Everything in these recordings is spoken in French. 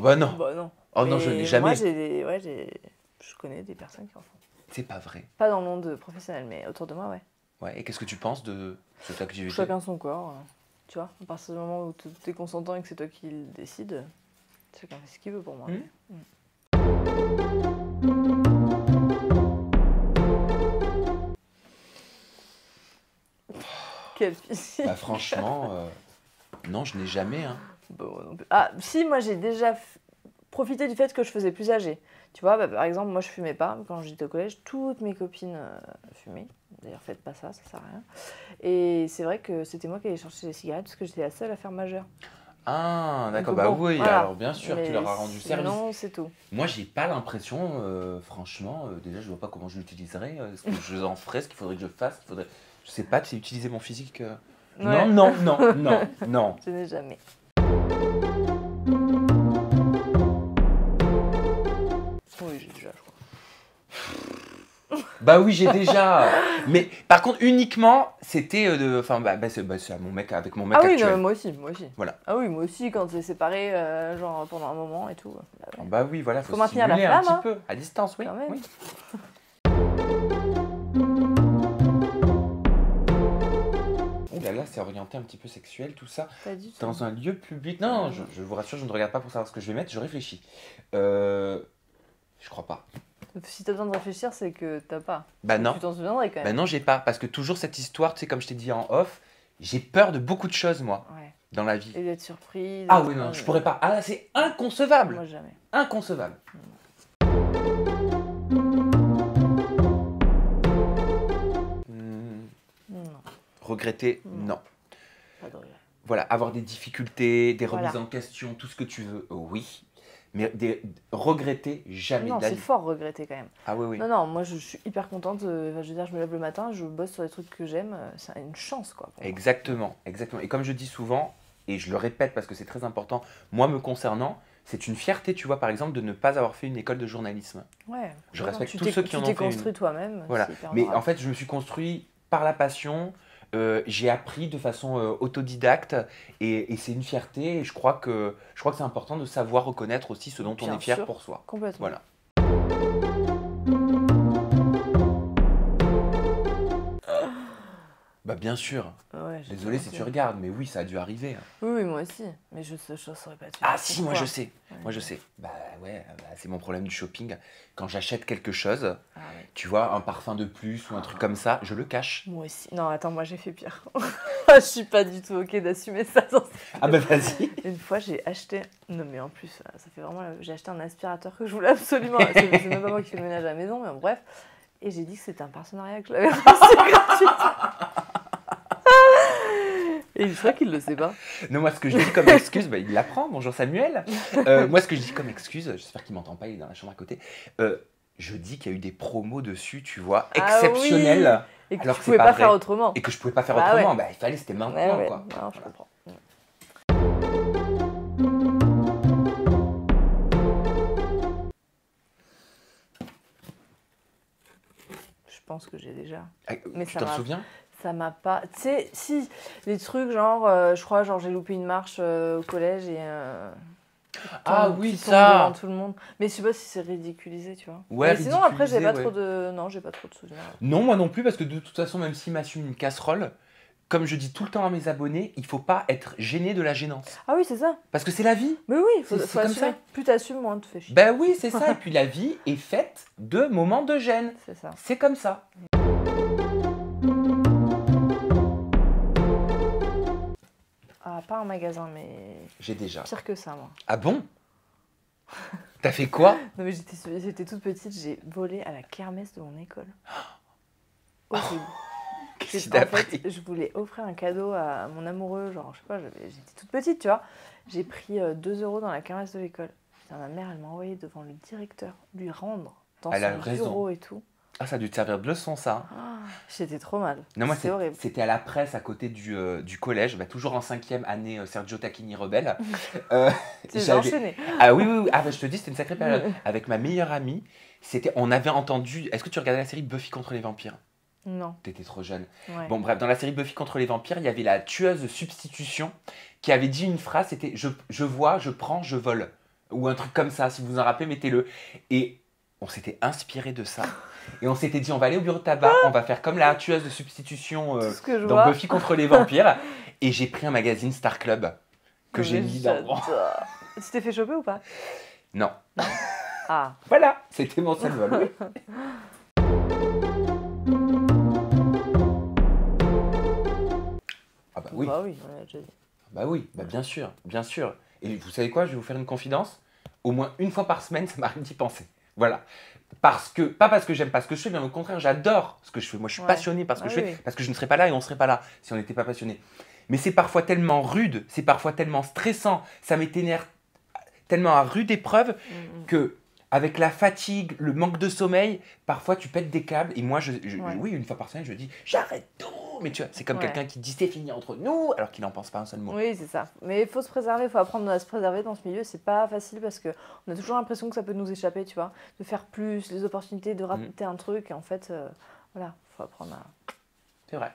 bah non. Bah non. Oh non, je Mais n'ai jamais. Moi, je connais des personnes qui en font. C'est pas vrai. Pas dans le monde professionnel, mais autour de moi, ouais. Ouais, et qu'est-ce que tu penses de cette activité? Chacun son corps, tu vois. À partir du moment où tu es consentant et que c'est toi qui le décide, chacun fait ce qu'il veut pour moi. Quelle piscine. Bah franchement, non, je n'ai jamais. Hein. Bon, non plus. Ah, si, moi j'ai déjà profité du fait que je faisais plus âgée. Tu vois, par exemple, moi je fumais pas. Quand j'étais au collège, toutes mes copines fumaient. D'ailleurs, faites pas ça sert à rien. Et c'est vrai que c'était moi qui allais chercher les cigarettes parce que j'étais la seule à faire majeure. Ah, d'accord, Donc, bah bon, oui, voilà. alors bien sûr, tu leur as rendu service. Non, c'est tout. Moi, j'ai pas l'impression, franchement, déjà, je vois pas comment je l'utiliserais, ce que je en ferais, ce qu'il faudrait que je fasse, je sais pas, c'est utiliser mon physique. Ouais. Non, non. Je n'ai jamais. Oui, j'ai déjà, je crois. Bah oui, j'ai déjà. Mais par contre, uniquement, c'était enfin, c'est à mon mec, avec mon mec Ah oui, actuel. non, moi aussi. Voilà. Ah oui, moi aussi, quand c'est séparé, genre pendant un moment et tout. Bah oui, voilà, Faut maintenir la stimuler flamme, un hein. petit peu, à distance, oui. Quand même. Oui. Ouh là là, c'est orienté un petit peu sexuel, tout ça. Pas du tout. Dans un lieu public. Non, je vous rassure, je ne regarde pas pour savoir ce que je vais mettre, je réfléchis. Je crois pas. Si t'as besoin de réfléchir, c'est que t'as pas. Bah Donc non. Tu t'en souviendrais quand même. Bah non, j'ai pas. Parce que toujours cette histoire, tu sais, comme je t'ai dit en off, j'ai peur de beaucoup de choses, moi, Ouais. dans la vie. Et d'être surpris. Ah oui, non, je pourrais pas. Ah là, c'est inconcevable. Moi, jamais. Inconcevable. Non, Regretter, Non. non. pas de regret. Voilà, avoir des difficultés, des remises Voilà. en question, tout ce que tu veux, oui. Mais regretter, jamais Non, de la c'est vie. fort regretter quand même. Ah oui, oui. Non, non, moi je suis hyper contente. Je veux dire, je me lève le matin, je bosse sur des trucs que j'aime. C'est une chance, quoi. Pour moi. Exactement, exactement. Et comme je dis souvent, et je le répète parce que c'est très important, moi me concernant, c'est une fierté, tu vois, par exemple, de ne pas avoir fait une école de journalisme. Ouais. Je Non, respecte tu tous t'es- ceux qui en ont Tu fait t'es construit une. toi-même. Voilà. c'est hyper Mais honorable. en fait, je me suis construit par la passion. J'ai appris de façon autodidacte et c'est une fierté. Et je crois que c'est important de savoir reconnaître aussi ce dont on Bien est fier sûr. pour soi. Complètement. Voilà. Bah bien sûr. Ouais, j'ai Désolé pas si tu pensé. regardes, mais oui, ça a dû arriver. Hein. Oui, oui, moi aussi. Mais je saurais pas te dire. Ah si, moi pourquoi. je sais. Ouais. Moi je sais. Bah ouais, c'est mon problème du shopping. Quand j'achète quelque chose, Ah ouais. tu vois, un parfum de plus ou un truc comme ça, je le cache. Moi aussi. Non, attends, moi j'ai fait pire. Je suis pas du tout ok d'assumer ça. Ah bah vas-y. Une fois, j'ai acheté. Non, mais en plus, ça fait vraiment. J'ai acheté un aspirateur que je voulais absolument. C'est même pas moi qui fais le ménage à la maison, mais bon, bref. Et j'ai dit que c'était un partenariat que je l'avais reçu gratuitement. Et je crois qu'il le sait pas. Non, moi ce que je dis comme excuse, bah, il l'apprend, bonjour Samuel. Moi ce que je dis comme excuse, j'espère qu'il m'entend pas, il est dans la chambre à côté. Je dis qu'il y a eu des promos dessus, tu vois, Ah exceptionnelles. Et que Alors tu que pouvais c'est pas pas faire vrai. autrement. Et que je pouvais pas faire Bah autrement, ouais. bah il fallait, c'était maintenant Ouais, ouais. quoi. Non, je Voilà. comprends. Je pense que j'ai déjà. Ah, Mais tu ça t'en m'a- souviens? Ça m'a pas. Tu sais, si, les trucs genre, je crois, genre j'ai loupé une marche au collège et. Ah tombe- oui, qui tombe ça. devant tout le monde. Mais je sais pas si c'est ridiculisé, tu vois. Ouais, Mais sinon, après, j'ai pas ridiculisé, trop de. Non, j'ai pas trop de souvenirs. Non, moi non plus, parce que de toute façon, même s'il m'assume une casserole, comme je dis tout le temps à mes abonnés, il faut pas être gêné de la gênance. Ah oui, c'est ça. Parce que c'est la vie. Mais oui, C'est faut comme assumer. ça. Plus t'assumes, moins tu fais chier. Ben oui, c'est ça. Et puis la vie est faite de moments de gêne. C'est ça. C'est comme ça. Ah, pas un magasin, mais J'ai déjà. pire que ça, moi. Ah bon? T'as fait quoi? Non, mais j'étais toute petite, j'ai volé à la kermesse de mon école. Horrible. Qu'est-ce que En t'as fait, pris? je voulais offrir un cadeau à mon amoureux, genre, je sais pas, j'étais toute petite, tu vois. J'ai pris 2 € dans la kermesse de l'école. Putain, ma mère, elle m'a envoyé devant le directeur, lui rendre dans Elle a son raison. bureau et tout. Ah, ça a dû te servir de leçon, ça. Ah, j'étais trop mal. Non, moi, C'était horrible. c'était à la presse à côté du collège, bah, toujours en 5e année Sergio Tacchini rebelle. J'ai j'avais- enchaîné. Ah oui, oui, oui. Ah, bah, je te dis, c'était une sacrée période. Avec ma meilleure amie, on avait entendu. Est-ce que tu regardais la série Buffy contre les vampires? Non. T'étais trop jeune. Ouais. Bon, bref, dans la série Buffy contre les vampires, il y avait la tueuse de substitution qui avait dit une phrase, c'était je vois, je prends, je vole. Ou un truc comme ça, si vous vous en rappelez, mettez-le. Et on s'était inspiré de ça. Et on s'était dit, on va aller au bureau de tabac, on va faire comme la tueuse de substitution Tout ce que je dans vois. Buffy contre les vampires. Et j'ai pris un magazine Star Club que Non, j'ai mais mis dans... j'adore. Tu t'es fait choper ou pas? Non. Ah. Voilà, c'était mon seul vol. Oui. Ah bah oui. Bah oui, on l'a déjà dit. Bah oui, bah bien sûr, bien sûr. Et vous savez quoi, je vais vous faire une confidence. Au moins une fois par semaine, ça m'arrive d'y penser. Voilà. Pas parce que j'aime pas ce que je fais, mais au contraire, j'adore ce que je fais. Moi, je suis Ouais. passionné par ce que Ah je fais, oui. parce que je ne serais pas là et on ne serait pas là si on n'était pas passionné. Mais c'est parfois tellement rude, c'est parfois tellement stressant, ça met tes nerfs tellement à rude épreuve que, avec la fatigue, le manque de sommeil, parfois tu pètes des câbles. Et moi, Ouais. oui, une fois par semaine, je dis j'arrête tout. Mais tu vois, c'est comme Ouais. quelqu'un qui dit c'est fini entre nous, alors qu'il n'en pense pas un seul mot. Oui, c'est ça. Mais il faut se préserver, il faut apprendre à se préserver dans ce milieu. C'est pas facile parce qu'on a toujours l'impression que ça peut nous échapper, tu vois. De faire plus, les opportunités de rater un truc. Et en fait, voilà, il faut apprendre à... C'est vrai.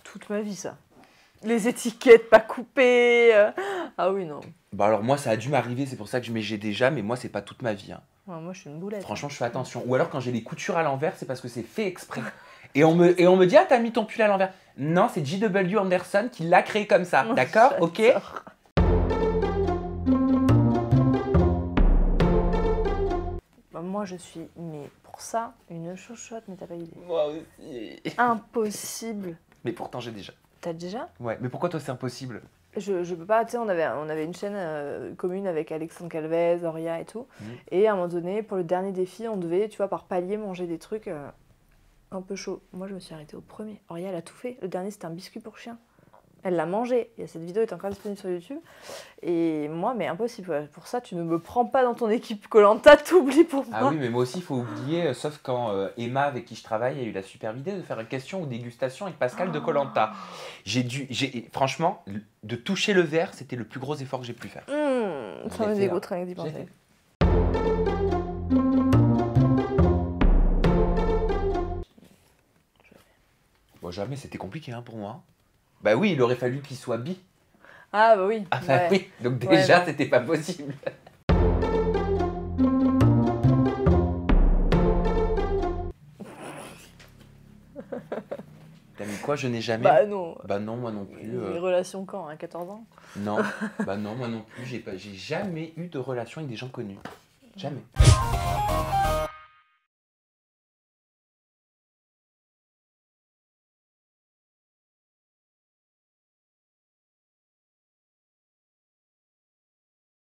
Toute ma vie, ça. Les étiquettes pas coupées. Ah oui, non. Bah alors moi, ça a dû m'arriver, c'est pour ça que je j'ai déjà, mais moi, c'est pas toute ma vie. Hein. Ouais, moi, je suis une boulette. Franchement, je fais attention. Ou alors quand j'ai les coutures à l'envers, c'est parce que c'est fait exprès. Et on me dit, ah, t'as mis ton pull à l'envers. Non, c'est J.W. Anderson qui l'a créé comme ça. D'accord? Ok? J'adore. Bah, moi, je suis, mais pour ça, une chochotte, mais t'as pas idée. Moi aussi. Impossible. Mais pourtant, j'ai déjà. T'as déjà? Ouais, mais pourquoi toi, c'est impossible? Je peux pas, tu sais, on avait une chaîne commune avec Alexandre Calvez, Oria et tout. Et à un moment donné, pour le dernier défi, on devait, tu vois, par palier, manger des trucs un peu chauds. Moi, je me suis arrêtée au premier. Oria, elle a tout fait. Le dernier, c'était un biscuit pour chien. Elle l'a mangé. Et cette vidéo est encore disponible sur YouTube. Et moi, mais impossible. Ouais. Pour ça, tu ne me prends pas dans ton équipe Koh-Lanta, t'oublies pour moi. Ah oui, mais moi aussi, il faut oublier, sauf quand Emma, avec qui je travaille, a eu la superbe idée de faire une question ou dégustation avec Pascal de Koh-Lanta. Franchement, de toucher le verre, c'était le plus gros effort que j'ai pu faire. Ça me fait, dégoûte hein. rien que d'y J'ai penser. Bon, jamais, c'était compliqué hein, pour moi. Bah oui, il aurait fallu qu'il soit bi. Ah bah oui. Ah bah ouais. oui, donc Ouais, déjà, non. c'était pas possible. T'as mis quoi? Je n'ai jamais. Bah non. Bah non, moi non plus. Les relations quand? À 14 ans? Non, bah non, moi non plus. J'ai jamais eu de relation avec des gens connus. Jamais.